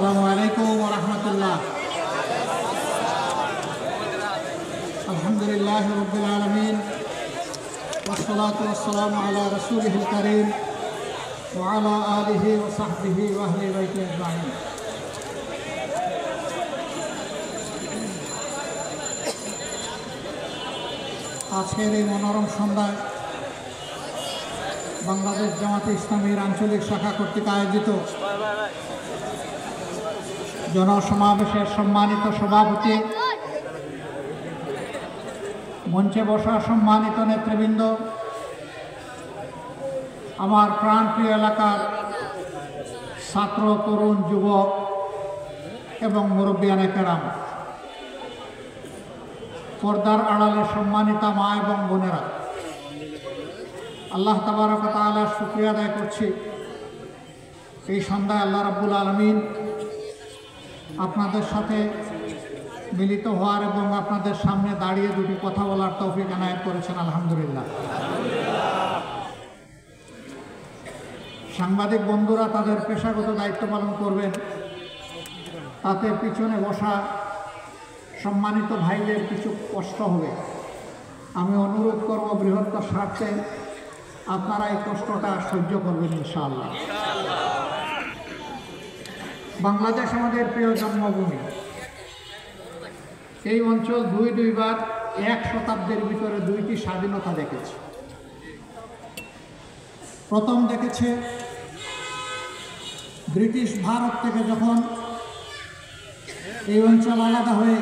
আসসালামু আলাইকুম ওয়া রাহমাতুল্লাহ। আলহামদুলিল্লাহি রাব্বিল আলামিন ওয়াসসালাতু ওয়াসসালামু আলা রাসূলিহিল কারীম ওয়া আলা আলিহি ওয়া সাহবিহি ওয়া আহলি বাইতিহি আজমাইন। আজকের এই মনোরম সন্ধ্যায় বাংলাদেশ জামাতে ইসলামীর আঞ্চলিক শাখা কর্তৃক আয়োজিত জনসমাবেশের সম্মানিত সভাপতি, মঞ্চে বসা সম্মানিত নেতৃবৃন্দ, আমার প্রাণপ্রিয় এলাকার ছাত্র, তরুণ, যুবক এবং মুরব্বিয়ানে কেরাম, পর্দার আড়ালে সম্মানিতা মা এবং বোনেরা, আল্লাহ তাবারক ওয়া তাআলার শুকরিয়া আদায় করছি। এই সন্ধ্যায় আল্লাহ রাব্বুল আলামিন আপনাদের সাথে মিলিত হওয়ার এবং আপনাদের সামনে দাঁড়িয়ে দুটি কথা বলার তৌফিক এনায়েত করেছেন, আলহামদুলিল্লাহ। সাংবাদিক বন্ধুরা তাদের পেশাগত দায়িত্ব পালন করবেন, তাতে পিছনে বসা সম্মানিত ভাইদের কিছু কষ্ট হবে। আমি অনুরোধ করব বৃহত্তর স্বার্থে আপনারা এই কষ্টটা সহ্য করবেন ইনশাআল্লাহ। বাংলাদেশ আমাদের প্রিয় জন্মভূমি। এই অঞ্চল দুইবার 1 শতাব্দীর ভিতরে 2টি স্বাধীনতা দেখেছে। প্রথম দেখেছে ব্রিটিশ ভারত থেকে যখন এই অঞ্চল আলাদা হয়ে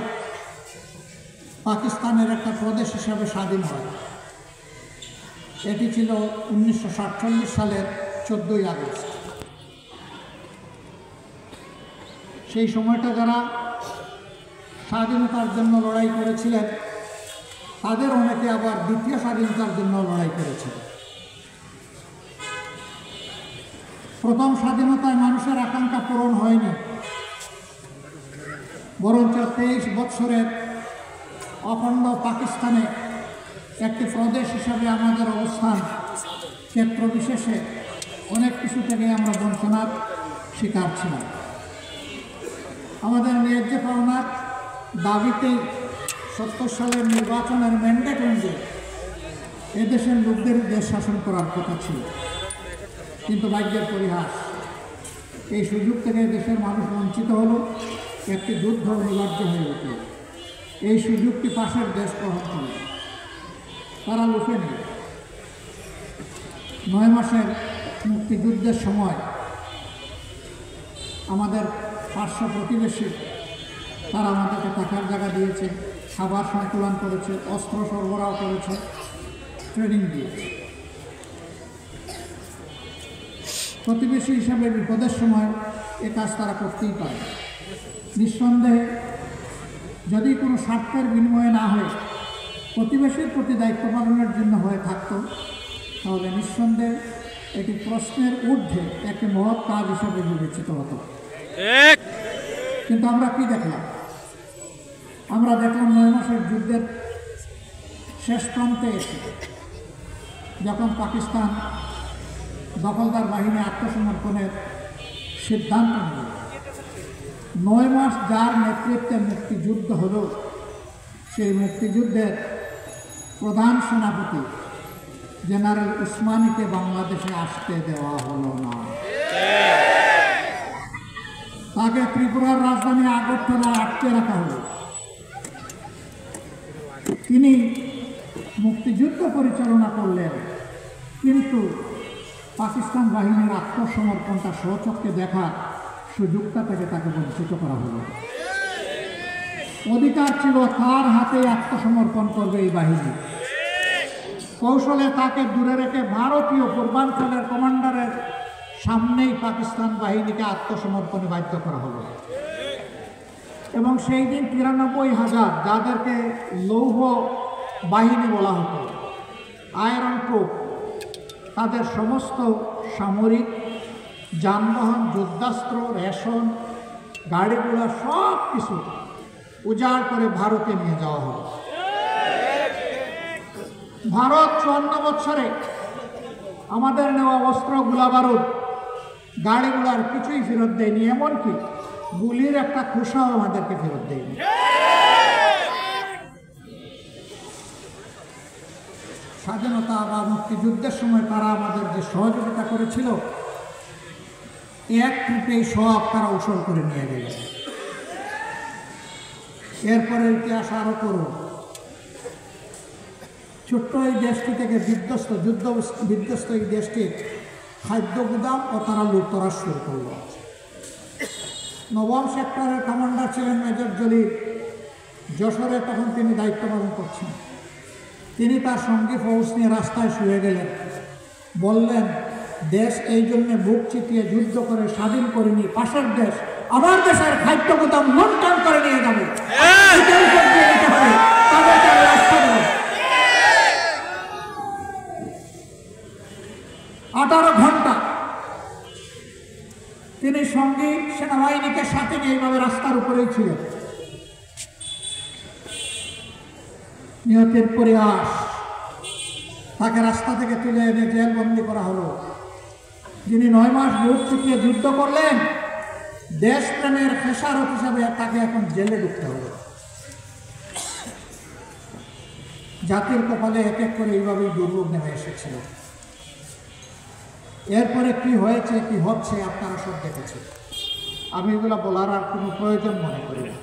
পাকিস্তানের একটা প্রদেশ হিসাবে স্বাধীন হয়। এটি ছিল 1947 সালের 14ই আগস্ট। সেই সময়টা যারা স্বাধীনতার জন্য লড়াই করেছিলেন তাদের অনেকে আবার দ্বিতীয় স্বাধীনতার জন্য লড়াই করেছিল। প্রথম স্বাধীনতায় মানুষের আকাঙ্ক্ষা পূরণ হয়নি, বরঞ্চ 23 বৎসরের অখণ্ড পাকিস্তানে একটি প্রদেশ হিসাবে আমাদের অবস্থান ক্ষেত্র বিশেষে অনেক কিছু থেকে আমরা বঞ্চনার শিকার ছিলাম। আমাদের ন্যায্য পাওনার দাবিতে 70 সালের নির্বাচনের ম্যান্ডেট অনুযায়ী এদেশের লোকদের দেশ শাসন করার কথা ছিল, কিন্তু ভাগ্যের পরিহাস, এই সুযোগ থেকে দেশের মানুষ বঞ্চিত হলো। একটি যুদ্ধ অনিবার্য হয়ে উঠল। এই সুযোগটি পাশের দেশ গ্রহণ করল, তারা লুফে নিল। 9 মাসের মুক্তিযুদ্ধের সময় আমাদের পার্শ্ব প্রতিবেশী তারা আমাদেরকে থাকার জায়গা দিয়েছে, খাবার সংকুলন করেছে, অস্ত্র সরবরাহ করেছে, ট্রেনিং দিয়েছে। প্রতিবেশী হিসাবে বিপদের সময় এ কাজ তারা করতেই পারে। নিঃসন্দেহে যদি কোনো স্বার্থের বিনিময়ে না হয়ে প্রতিবেশীর প্রতি দায়িত্ব পালনের জন্য হয়ে থাকত, তাহলে নিঃসন্দেহে এটি প্রশ্নের ঊর্ধ্বে একটি মহৎ কাজ হিসাবে বিবেচিত হতো। কিন্তু আমরা কি দেখলাম? আমরা দেখলাম 9 মাসের যুদ্ধের শেষ প্রান্তে এসে যখন পাকিস্তান দখলদার বাহিনী আত্মসমর্পণের সিদ্ধান্ত নিল, 9 মাস যার নেতৃত্বে মুক্তিযুদ্ধ হলো, সেই মুক্তিযুদ্ধের প্রধান সেনাপতি জেনারেল উসমানীকে বাংলাদেশে আসতে দেওয়া হলো না। তাকে ত্রিপুরার রাজধানী আগরতলায় আটকে রাখা হলো। তিনি মুক্তিযুদ্ধ পরিচালনা করলেন, কিন্তু পাকিস্তান বাহিনীর আত্মসমর্পণটা স্বচক্ষে দেখার সুযোগটা থেকে তাকে বঞ্চিত করা হলো। অধিকার ছিল তার হাতে আত্মসমর্পণ করবে এই বাহিনী। কৌশলে তাকে দূরে রেখে ভারতীয় পূর্বাঞ্চলের কমান্ডারের সামনেই পাকিস্তান বাহিনীকে আত্মসমর্পণে বাধ্য করা হলো। এবং সেই দিন 93,000 যাদেরকে লৌহ বাহিনী বলা হতো, আয়রন ট্রুপ, তাদের সমস্ত সামরিক যানবাহন, যুদ্ধাস্ত্র, রেশন, গাড়িগুলো সব কিছু উজাড় করে ভারতে নিয়ে যাওয়া হলো। ভারত 54 বছরে আমাদের নেওয়া অস্ত্র, গোলাবারুদ, গাড়িগুলার কিছুই ফেরত দেয়নি। এমনকি গুলির একটা খোসাও আমাদেরকে ফেরত দেয়নি। স্বাধীনতা বা মুক্তিযুদ্ধের সময় তারা আমাদের যে সহযোগিতা করেছিল, এক ট্রিপেই সব তারা উসল করে নিয়ে গেল। এরপরে ইতিহাস আরো করুন। ছোট্ট এই দেশটি থেকে যুদ্ধ বিধ্বস্ত এই দেশটির খাদ্য গুদাম ও তারা লুটতরাজ শুরু করল। নবম সেক্টরের কমান্ডার ছিলেন মেজর জলিল। যশোরে তখন তিনি দায়িত্ব পালন করছেন। তিনি তার সঙ্গী ফৌজ নিয়ে রাস্তায় শুয়ে গেলেন। বললেন, দেশ এই জন্যে বুক চিতিয়ে যুদ্ধ করে স্বাধীন করেনি, পাশের দেশ আমার দেশের খাদ্য গুদাম লুণ্ঠন করে নিয়ে যাবে। 18 ঘন্টা তিনি সঙ্গী সেনাবাহিনীকে সাথে নিয়ে এইভাবে রাস্তার উপরেই ছিলেন। নিহতের পরিহাস, তাকে রাস্তা থেকে তুলে এনে জেলবন্দি করা হলো। যিনি 9 মাস বুক চিতিয়ে যুদ্ধ করলেন, দেশপ্রেমের খেসারত হিসাবে তাকে এখন জেলে ঢুকতে হলো। জাতির কপালে এক এক করে এইভাবেই দুর্ভোগ নেমে এসেছিল। এরপরে কি হয়েছে কি হচ্ছে আপনারা সব দেখেছেন। আমি এগুলো বলার আর কোনো প্রয়োজন মনে করি না।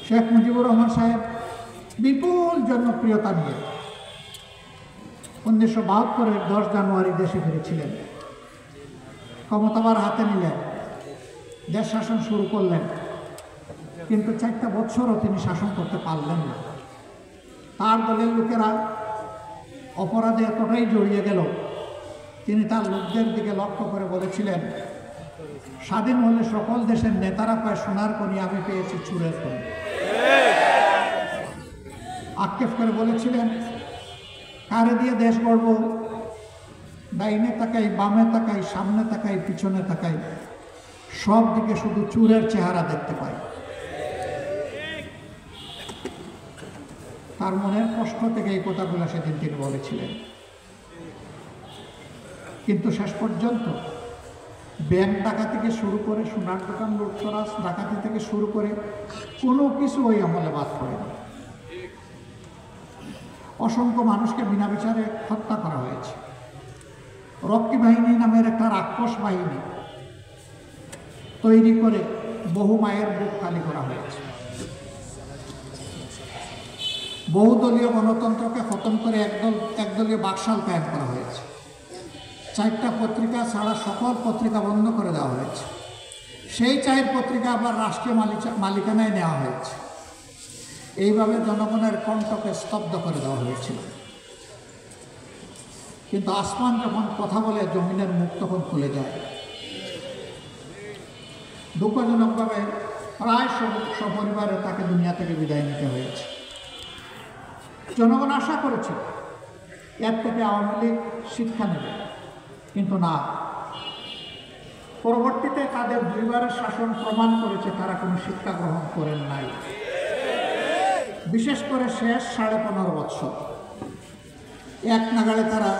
শেখ মুজিবুর রহমান সাহেব বিপুল জনপ্রিয়তা নিয়ে 1972-এর 10 জানুয়ারি দেশে ফিরেছিলেন। ক্ষমতাবার হাতে নিলেন, দেশ শাসন শুরু করলেন, কিন্তু 4টা বছরও তিনি শাসন করতে পারলেন না। তার দলের লোকেরা অপরাধে এতটাই জড়িয়ে গেল, তিনি তার লোকদের দিকে লক্ষ্য করে বলেছিলেন, স্বাধীন হলে সকল দেশের নেতারা পায় সোনার খনি, আমি পেয়েছি চুরের খনি। আক্ষেপ করে বলেছিলেন, কারে দিয়ে দেশ গড়ব? ডাইনে তাকাই, বামে তাকাই, সামনে তাকাই, পিছনে তাকাই, সব দিকে শুধু চুরের চেহারা দেখতে পাই। তার মনের কষ্ট থেকে এই কথাগুলো সেদিন তিনি বলেছিলেন। কিন্তু শেষ পর্যন্ত ব্যাংক ডাকাতি থেকে শুরু করে, সোনার দোকান লুটতরাজ ডাকাতি থেকে শুরু করে কোনো কিছু ওই আমলে বাদ পড়েনি। অসংখ্য মানুষকে বিনা বিচারে হত্যা করা হয়েছে। রক্ষী বাহিনী নামের একটা রাক্ষস বাহিনী তৈরি করে বহু মায়ের বুক খালি করা হয়েছে। বহুদলীয় গণতন্ত্রকে খতম করে একদলীয় বাকশাল কায়েম করা হয়েছে। 4টা পত্রিকা ছাড়া সকল পত্রিকা বন্ধ করে দেওয়া হয়েছে। সেই 4 পত্রিকা আবার রাষ্ট্রীয় মালিকানায় নেওয়া হয়েছে। এইভাবে জনগণের কণ্ঠকে স্তব্ধ করে দেওয়া হয়েছিল। কিন্তু আসমান যখন কথা বলে, জমিনের মুখ তখন খুলে যায়। দুঃখজনকভাবে প্রায় সপরিবারে তাকে দুনিয়া থেকে বিদায় নিতে হয়েছে। জনগণ আশা করেছে এর থেকে আওয়ামী লীগ শিক্ষা নেবে, কিন্তু না। পরবর্তীতে তাদের 2বারের শাসন প্রমাণ করেছে তারা কোনো শিক্ষা গ্রহণ করেন নাই। বিশেষ করে শেষ 15.5 বছর এক নাগাড়ে তারা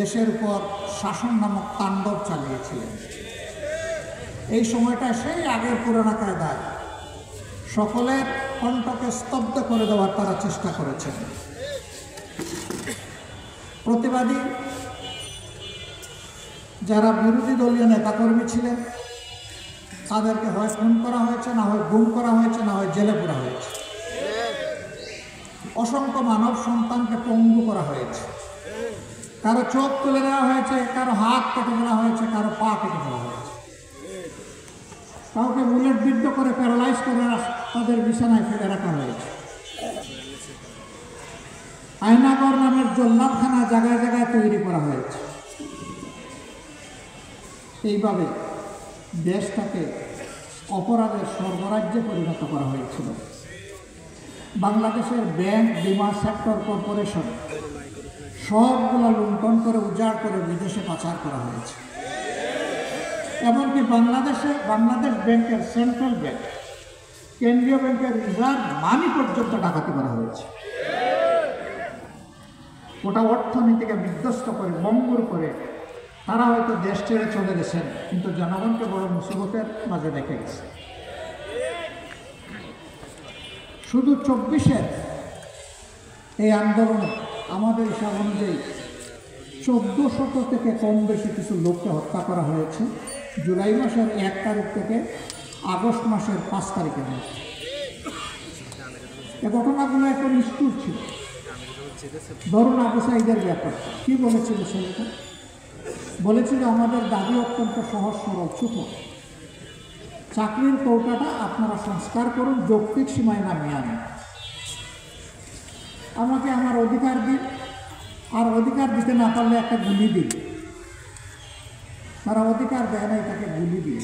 দেশের উপর শাসন নামক তাণ্ডব চালিয়েছিলেন। এই সময়টা সেই আগের পুরানা কায়দায় সকলের কণ্ঠকে স্তব্ধ করে দেওয়ার তারা চেষ্টা করেছেন। প্রতিবাদী যারা বিরোধী দলীয় নেতাকর্মী ছিলেন, তাদেরকে হয় খুন করা হয়েছে, না হয় গুম করা হয়েছে, না হয় জেলে পোড়া হয়েছে। অসংখ্য মানব সন্তানকে পঙ্গু করা হয়েছে। কারো চোখ তুলে দেওয়া হয়েছে, কারো হাত কেটে দেওয়া হয়েছে, কারো পা কেটে দেওয়া হয়েছে। কাউকে বুলেট বিদ্ধ করে প্যারালাইজ করে তাদের বিছানায় ফেলে রাখা হয়েছে। আয়নাগর নামের জল্লাদখানা জায়গায় জায়গায় তৈরি করা হয়েছে। এইভাবে দেশটাকে অপরাধের স্বর্গরাজ্যে পরিণত করা হয়েছিল। বাংলাদেশের ব্যাংক, বিমা সেক্টর, কর্পোরেশন সবগুলো লুণ্ঠন করে উজাড় করে বিদেশে পাচার করা হয়েছে। এমনকি বাংলাদেশ ব্যাংকের সেন্ট্রাল ব্যাংক, কেন্দ্রীয় ব্যাংকের রিজার্ভ মানি পর্যন্ত ডাকাতি করা হয়েছে। গোটা অর্থনীতিকে বিধ্বস্ত করে, ভঙ্গুর করে তারা হয়তো দেশ ছেড়ে চলে গেছেন, কিন্তু জনগণকে বড় মুসিবতের মাঝে রেখে গেছে। শুধু 24-এর এই আন্দোলনে আমাদের হিসাব অনুযায়ী 1400 থেকে কম বেশি কিছু লোককে হত্যা করা হয়েছে জুলাই মাসের 1 তারিখ থেকে আগস্ট মাসের 5 তারিখের মধ্যে। এ ঘটনাগুলো একটু নিষ্ঠুর ছিল। ধরুন আবু সাঈদের ব্যাপারটা কী বলেছিল ছেলেটা? বলেছিল আমাদের দাবি অত্যন্ত সহজ সরল ছোট, চাকরির কৌটাটা আপনারা সংস্কার করুন, যৌক্তিক সীমায় নামিয়ে আনেন, আমাকে আমার অধিকার দিন, আর অধিকার দিতে না পারলে একটা গুলি দিন। তারা অধিকার দেয় নাই, তাকে গুলি দিয়ে।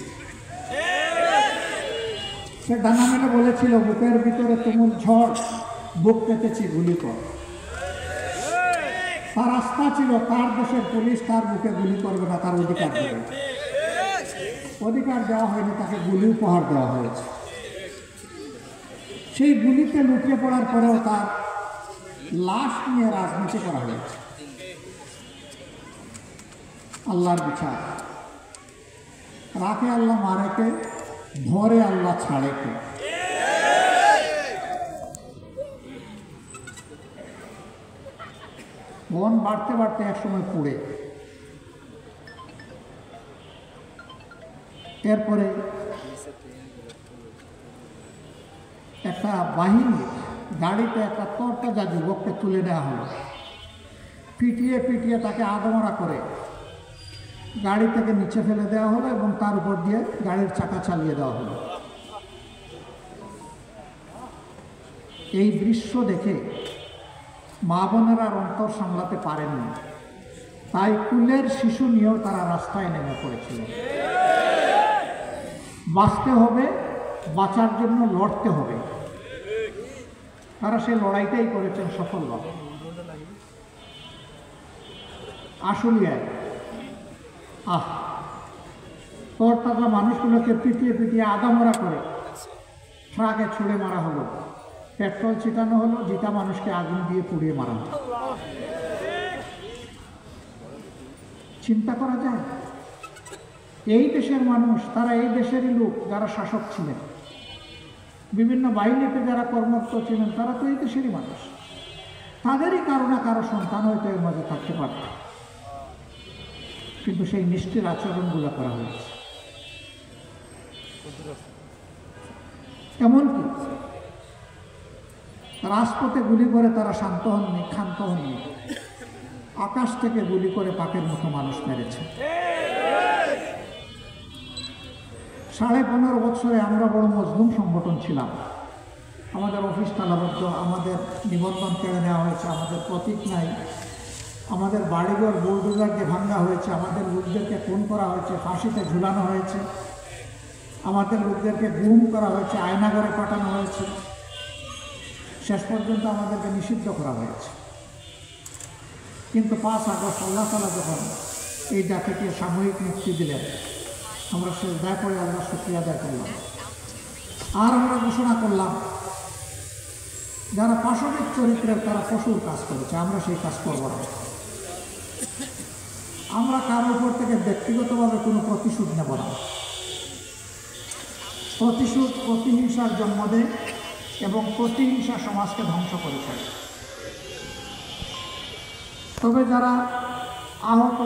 সে ডানা মেলে বলেছিল বুকের ভিতরে তুমুল ঝড়, বুক পেতেছি গুলি কর। তার আস্থা ছিল তার দেশের পুলিশ তার বুকে গুলি করবে না, তার অধিকার দেবে। অধিকার দেওয়া হয়নি, তাকে গুলি উপহার দেওয়া হয়েছে। সেই গুলিতে লুটিয়ে পড়ার পরেও তার লাশ নিয়ে রাজনীতি করা হয়েছে। আল্লাহর বিচার, রাখে আল্লাহ মারেকে, ধরে আল্লাহ ছাড়েকে। বন বাড়তে বাড়তে একসময় পুড়ে, এরপরে একটা বাহিনী গাড়িতে একটা তরতাজা যুবককে তুলে নেওয়া হলো, পিটিয়ে পিটিয়ে তাকে আদমরা করে গাড়ি থেকে নিচে ফেলে দেওয়া হলো এবং তার উপর দিয়ে গাড়ির চাকা চালিয়ে দেওয়া হলো। এই দৃশ্য দেখে মা বোনেরা অন্তর সামলাতে পারেননি, তাই কুলের শিশু নিয়েও তারা রাস্তায় নেমে পড়েছিল। বাঁচতে হবে, বাঁচার জন্য লড়তে হবে। তারা সেই লড়াইটাই করেছেন সফলভাবে। আশুলিয়ায় তরতাজা মানুষগুলোকে পিটিয়ে পিটিয়ে আদামরা করে ট্রাকে ছুঁড়ে মারা হলো, পেট্রোল ছিটানো হলো, জিতা মানুষকে আগুন দিয়ে পুড়িয়ে মারা হলো। চিন্তা করা যায়, এই দেশের মানুষ, তারা এই দেশেরই লোক যারা শাসক ছিলেন, বিভিন্ন বাহিনীতে যারা কর্মরত ছিলেন, তারা তো এই দেশেরই মানুষ। তাদেরই কারো না কারো সন্তান হয়তো এর মাঝে থাকতে পারত, কিন্তু সেই নিষ্ঠুর আচরণগুলো করা হয়েছে। এমনকি রাজপথে গুলি করে তারা শান্ত হননি, ক্ষান্ত হননি, আকাশ থেকে গুলি করে পাকের মতো মানুষ মেরেছে। 15.5 বছরে আমরা বড় মজলুম সংগঠন ছিলাম। আমাদের অফিস তালাবদ্ধ, আমাদের নিবন্ধন কেড়ে নেওয়া হয়েছে, আমাদের প্রতীক নাই, আমাদের বাড়িঘর বোর্ডুজারকে ভাঙা হয়েছে, আমাদের লোকদেরকে খুন করা হয়েছে, ফাঁসিতে ঝুলানো হয়েছে, আমাদের লোকদেরকে গুম করা হয়েছে, আয়নাঘরে পাঠানো হয়েছে, শেষ পর্যন্ত আমাদেরকে নিষিদ্ধ করা হয়েছে। কিন্তু 5 আগস্ট আল্লাহ তাআলা যখন এই জাতিকে সাময়িক মুক্তি দিলেন, আমরা সেজদায় পড়ে আল্লাহ শুকরিয়া আদায় করলাম। আর আমরা ঘোষণা করলাম যারা পাশবিক চরিত্রের তারা পশুর কাজ করেছে, আমরা সেই কাজ করব না। আমরা কারোর উপর থেকে ব্যক্তিগতভাবে কোনো প্রতিশোধ নেব না। প্রতিশোধ প্রতিহিংসার জন্ম দেয় এবং প্রতিহিংসা সমাজকে ধ্বংস করে ফেলে। তবে যারা আহত,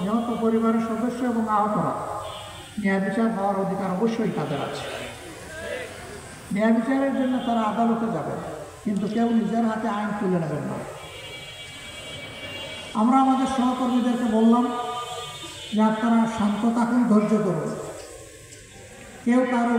নিহত পরিবারের সদস্য এবং আহতরা, ন্যায় বিচার পাওয়ার অধিকার অবশ্যই তাদের আছে। ন্যায় বিচারের জন্য তারা আদালতে যাবে, কিন্তু কেউ নিজের হাতে আইন তুলে নেবেন না। আমরা আমাদের সহকর্মীদেরকে বললাম যে আপনারা শান্ত থাকুন, ধৈর্য ধরুন, কেউ কারো